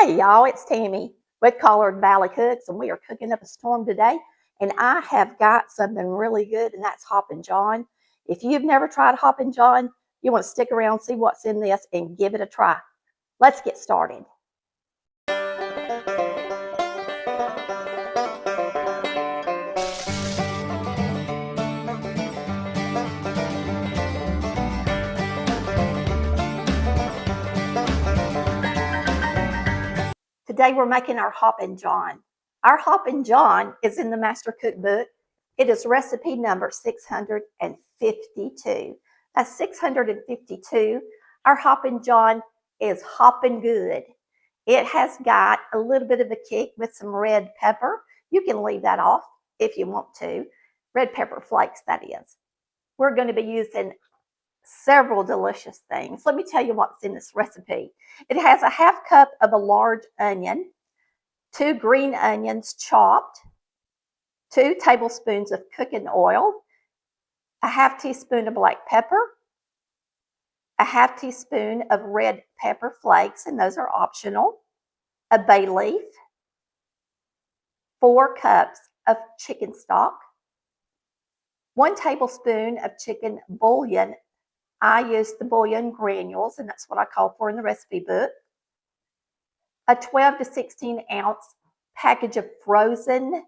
Hey y'all, it's Tammy with Collard Valley Cooks, and we are cooking up a storm today. And I have got something really good, and that's Hoppin John. If you've never tried Hoppin John, you want to stick around, see what's in this, and give it a try. Let's get started. Today we're making our Hoppin John. Our Hoppin John is in the Master Cookbook. It is recipe number 652. That's 652. Our Hoppin John is hoppin' good. It has got a little bit of a kick with some red pepper. You can leave that off if you want to. Red pepper flakes, that is. We're going to be using several delicious things. Let me tell you what's in this recipe. It has a half cup of a large onion, 2 green onions chopped, 2 tablespoons of cooking oil, a half teaspoon of black pepper, a half teaspoon of red pepper flakes, and those are optional, a bay leaf, 4 cups of chicken stock, 1 tablespoon of chicken bullion. I use the bullion granules, and that's what I call for in the recipe book. A 12 to 16 ounce package of frozen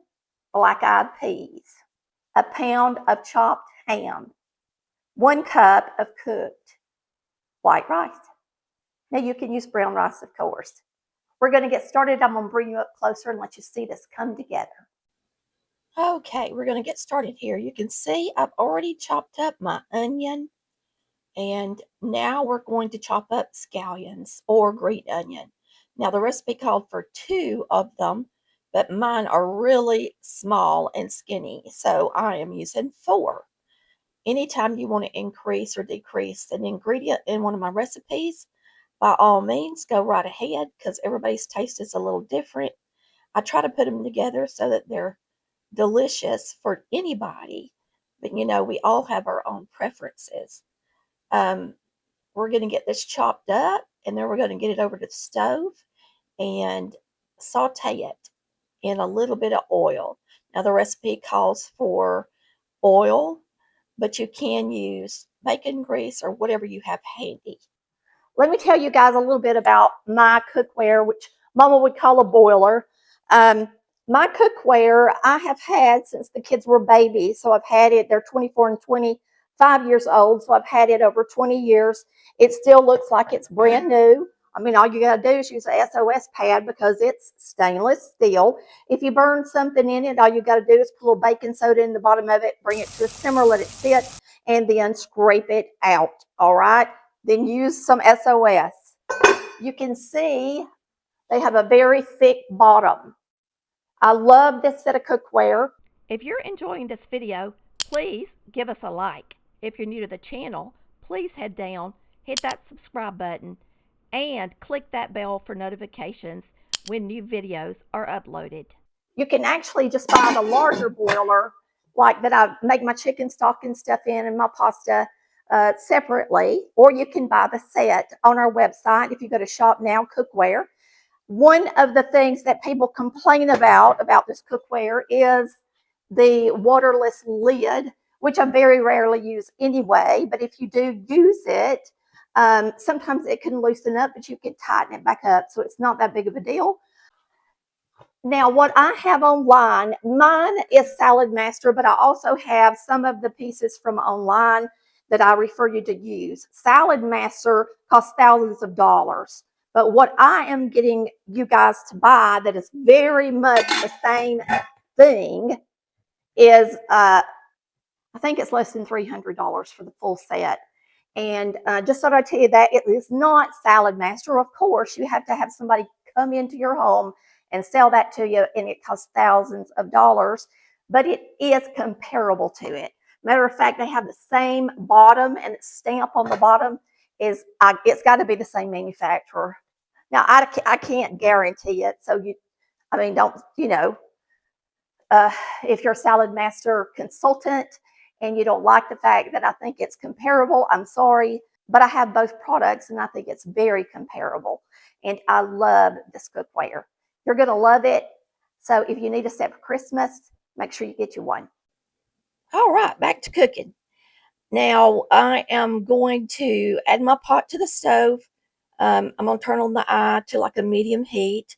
black-eyed peas, a pound of chopped ham, 1 cup of cooked white rice. Now you can use brown rice, of course. We're going to get started. I'm going to bring you up closer and let you see this come together. Okay, we're going to get started here. You can see I've already chopped up my onion, and now we're going to chop up scallions or green onion. Now the recipe called for 2 of them, but mine are really small and skinny, so I am using 4. Anytime you want to increase or decrease an ingredient in one of my recipes, by all means, go right ahead, because everybody's taste is a little different. I try to put them together so that they're delicious for anybody, but you know, we all have our own preferences. We're going to get this chopped up, and then we're going to get it over to the stove and saute it in a little bit of oil. Now the recipe calls for oil, but you can use bacon grease or whatever you have handy. Let me tell you guys a little bit about my cookware, which Mama would call a boiler. My cookware I have had since the kids were babies, so I've had it. They're 24 and 25 years old, so I've had it over 20 years. It still looks like it's brand new. I mean, all you got to do is use a SOS pad because it's stainless steel. If you burn something in it, all you got to do is put a little baking soda in the bottom of it, bring it to a simmer, let it sit, and then scrape it out, all right? Then use some SOS. You can see they have a very thick bottom. I love this set of cookware. If you're enjoying this video, please give us a like. If you're new to the channel, please head down, hit that subscribe button, and click that bell for notifications when new videos are uploaded. You can actually just buy the larger boiler, like that I make my chicken stock and stuff in and my pasta separately, or you can buy the set on our website if you go to Shop Now Cookware. One of the things that people complain about this cookware is the waterless lid, which I very rarely use anyway, but if you do use it, sometimes it can loosen up, but you can tighten it back up, so it's not that big of a deal. Now, what I have online, mine is Salad Master, but I also have some of the pieces from online that I refer you to use. Salad Master costs thousands of dollars, but what I am getting you guys to buy that is very much the same thing is, I think it's less than $300 for the full set. And just thought I'd tell you that it is not Salad Master. Of course, you have to have somebody come into your home and sell that to you, and it costs thousands of dollars, but it is comparable to it. Matter of fact, they have the same bottom, and the stamp on the bottom is, it's got to be the same manufacturer. Now, I can't guarantee it, so don't, if you're a Salad Master consultant and you don't like the fact that I think it's comparable, I'm sorry, but I have both products and I think it's very comparable. And I love this cookware. You're going to love it. So if you need a set for Christmas, make sure you get you one. All right, back to cooking. Now I am going to add my pot to the stove. I'm going to turn on the eye to like a medium heat,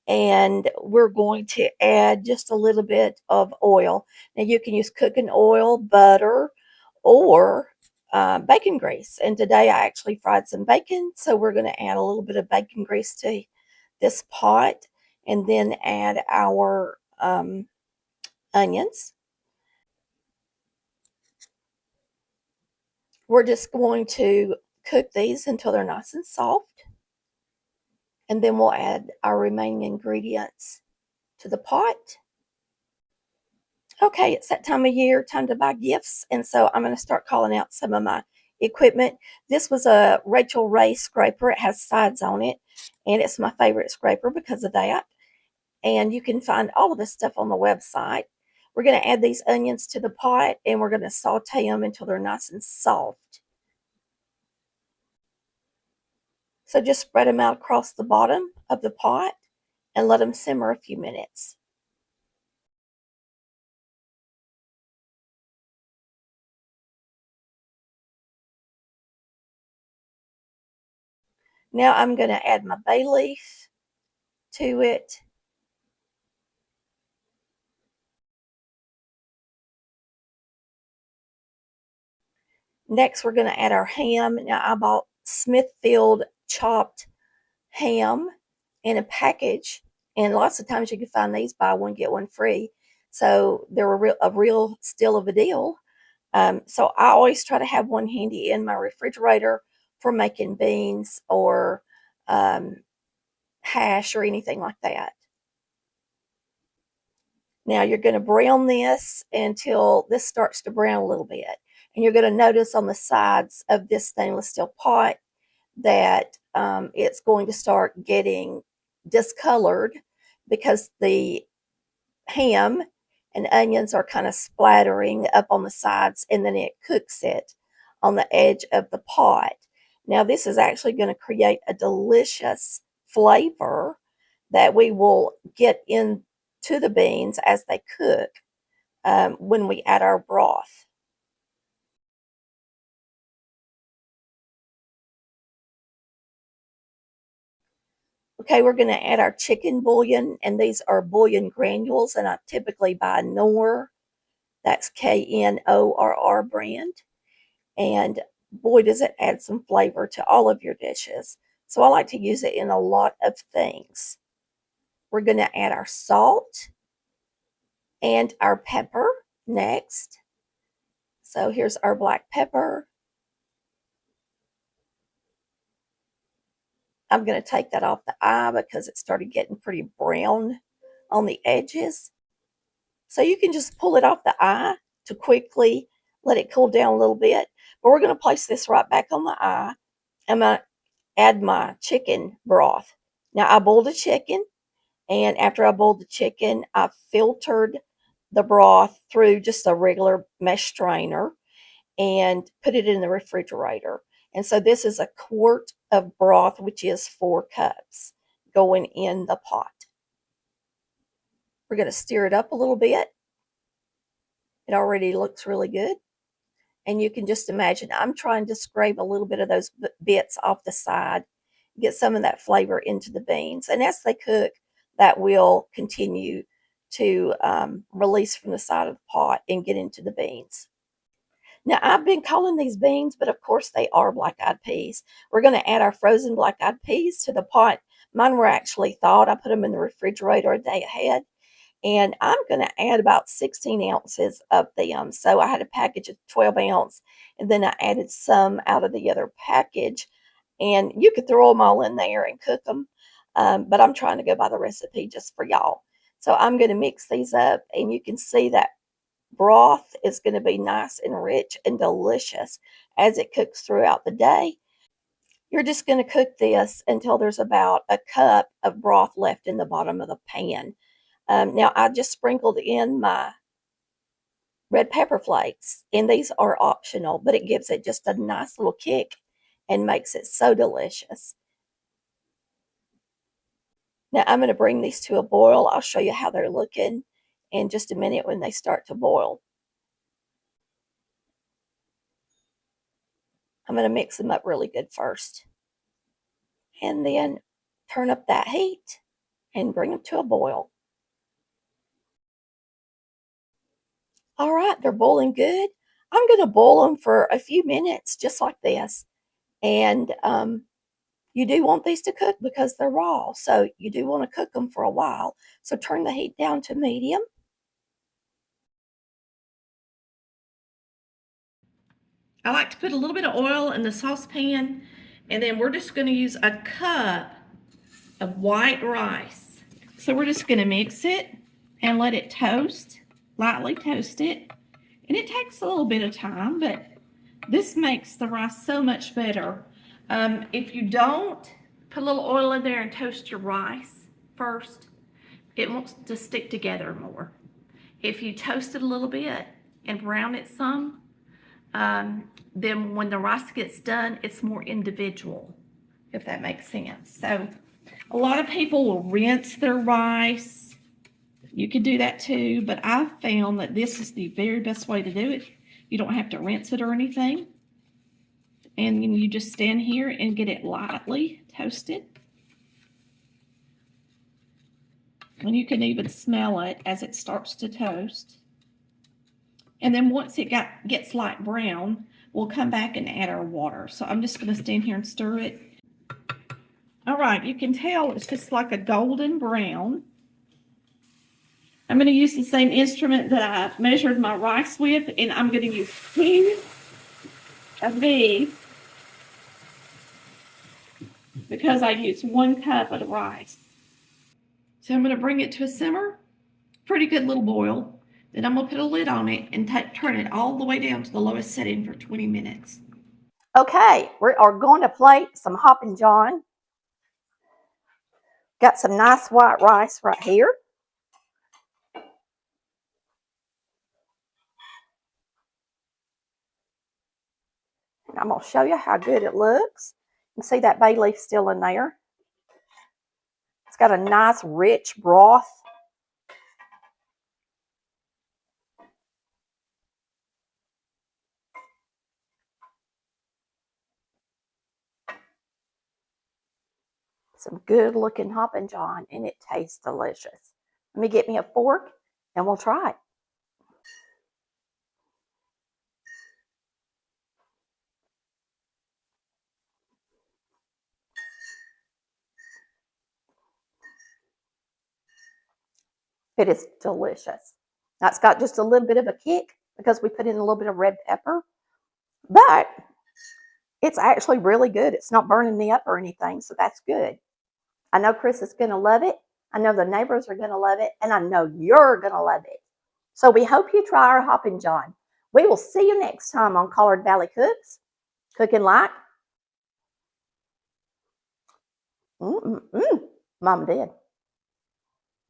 and we're going to add just a little bit of oil. Now you can use cooking oil, butter, or bacon grease. And today I actually fried some bacon, so we're going to add a little bit of bacon grease to this pot, and then add our onions. We're just going to cook these until they're nice and soft, and then we'll add our remaining ingredients to the pot. Okay, it's that time of year, time to buy gifts, and so I'm going to start calling out some of my equipment. This was a Rachel Ray scraper. It has sides on it, and it's my favorite scraper because of that. And you can find all of this stuff on the website. We're going to add these onions to the pot, and we're going to saute them until they're nice and soft. So just spread them out across the bottom of the pot and let them simmer a few minutes. Now I'm going to add my bay leaf to it. Next, we're going to add our ham. Now I bought Smithfield chopped ham in a package, and lots of times you can find these buy one get one free. So they're a real steal of a deal. So I always try to have one handy in my refrigerator for making beans or hash or anything like that. Now you're going to brown this until this starts to brown a little bit. And you're going to notice on the sides of this stainless steel pot that it's going to start getting discolored because the ham and onions are kind of splattering up on the sides, and then it cooks it on the edge of the pot. Now this is actually going to create a delicious flavor that we will get into the beans as they cook when we add our broth. Okay, we're going to add our chicken bouillon, and these are bouillon granules, and I typically buy Knorr. That's Knorr brand. And boy, does it add some flavor to all of your dishes. So I like to use it in a lot of things. We're going to add our salt and our pepper next. So here's our black pepper. I'm going to take that off the eye because it started getting pretty brown on the edges. So you can just pull it off the eye to quickly let it cool down a little bit. But we're going to place this right back on the eye. I'm going to add my chicken broth. Now I boiled the chicken, and after I boiled the chicken, I filtered the broth through just a regular mesh strainer and put it in the refrigerator. And so this is a quart of broth, which is 4 cups going in the pot. We're going to stir it up a little bit. It already looks really good. And you can just imagine I'm trying to scrape a little bit of those bits off the side, get some of that flavor into the beans. And as they cook, that will continue to release from the side of the pot and get into the beans. Now, I've been calling these beans, but of course they are black-eyed peas. We're going to add our frozen black-eyed peas to the pot. Mine were actually thawed. I put them in the refrigerator a day ahead. And I'm going to add about 16 ounces of them. So I had a package of 12 ounce, and then I added some out of the other package. And you could throw them all in there and cook them. But I'm trying to go by the recipe just for y'all. So I'm going to mix these up, and you can see that broth is going to be nice and rich and delicious as it cooks throughout the day. You're just going to cook this until there's about a cup of broth left in the bottom of the pan. Now, I just sprinkled in my red pepper flakes, and these are optional, but it gives it just a nice little kick and makes it so delicious. Now I'm going to bring these to a boil. I'll show you how they're looking in just a minute when they start to boil. I'm going to mix them up really good first. And then turn up that heat and bring them to a boil. All right, they're boiling good. I'm going to boil them for a few minutes just like this. And you do want these to cook because they're raw. So you do want to cook them for a while. So turn the heat down to medium. I like to put a little bit of oil in the saucepan, and then we're just going to use a cup of white rice. So we're just going to mix it and let it toast, lightly toast it. And it takes a little bit of time, but this makes the rice so much better. If you don't put a little oil in there and toast your rice first, it wants to stick together more. If you toast it a little bit and brown it some, then when the rice gets done, it's more individual, if that makes sense. So a lot of people will rinse their rice. You could do that too, but I've found that this is the very best way to do it. You don't have to rinse it or anything. And you just stand here and get it lightly toasted. And you can even smell it as it starts to toast. And then once it gets light brown, we'll come back and add our water. So I'm just going to stand here and stir it. All right, you can tell it's just like a golden brown. I'm going to use the same instrument that I measured my rice with, and I'm going to use 2 of these because I used 1 cup of the rice. So I'm going to bring it to a simmer, pretty good little boil. Then I'm going to put a lid on it and turn it all the way down to the lowest setting for 20 minutes. Okay, we are going to plate some Hoppin John. Got some nice white rice right here. And I'm going to show you how good it looks. You can see that bay leaf still in there. It's got a nice rich broth. Some good looking Hoppin John, and it tastes delicious. Let me get me a fork and we'll try it. It is delicious. Now it's got just a little bit of a kick because we put in a little bit of red pepper, but it's actually really good. It's not burning me up or anything, so that's good. I know Chris is going to love it. I know the neighbors are going to love it, and I know you're going to love it. So we hope you try our Hoppin John. We will see you next time on Collard Valley Cooks. Cooking like Mama did.